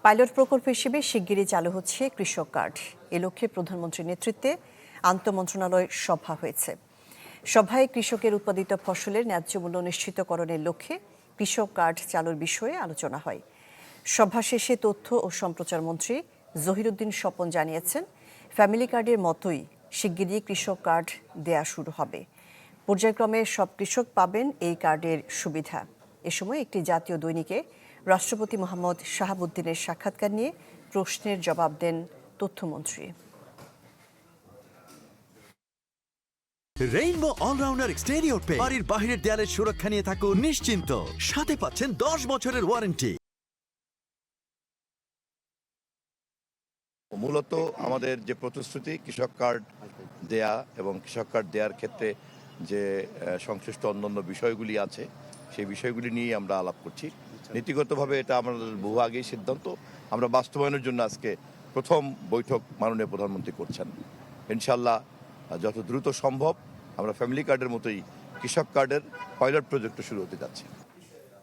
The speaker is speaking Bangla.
পাইলট প্রকল্প হিসেবে শিগগিরই চালু হচ্ছে কৃষক কার্ড। এ লক্ষ্যে প্রধানমন্ত্রীর নেতৃত্বে আন্তঃমন্ত্রণালয় সভা হয়েছে। সভায় কৃষকের উৎপাদিত ফসলের ন্যায্য মূল্য নিশ্চিতকরণের লক্ষ্যে কৃষক কার্ড চালুর বিষয়ে আলোচনা হয়। সভা শেষে তথ্য ও সম্প্রচার মন্ত্রী জহিরুদ্দিন স্বপন জানিয়েছেন, ফ্যামিলি কার্ডের মতোই শিগগিরই কৃষক কার্ড দেয়া শুরু হবে। পর্যায়ক্রমে সব কৃষক পাবেন এই কার্ডের সুবিধা। এ সময় একটি জাতীয় দৈনিকে রাষ্ট্রপতি মোহাম্মদ শাহাবুদ্দিনের সাক্ষাৎকার নিয়ে প্রশ্নের জবাব দেন তথ্যমন্ত্রী। রেইনবো অলরাউন্ডার এক্সটেরিয়র পে বাড়ির বাহিরের দেয়ালের সুরক্ষা নিয়ে থাকুন নিশ্চিন্ত। সাথে পাচ্ছেন 10 বছরের ওয়ারেন্টি। মূলত আমাদের যে প্রতিশ্রুতি কৃষক কার্ড দেয়া এবং কৃষক কার্ড দেওয়ার ক্ষেত্রে যে সংশ্লিষ্ট অন্যান্য বিষয়গুলি আছে সেই বিষয়গুলি নিয়ে আমরা আলাপ করছি। নীতিগতভাবে এটা আমাদের বহু আগেই সিদ্ধান্ত, আমরা বাস্তবায়নের জন্য আজকে প্রথম বৈঠক মাননীয় প্রধানমন্ত্রী করছেন। ইনশাল্লাহ যত দ্রুত সম্ভব আমরা ফ্যামিলি কার্ডের মতোই কৃষক কার্ডের পাইলট প্রজেক্ট শুরু হতে যাচ্ছে।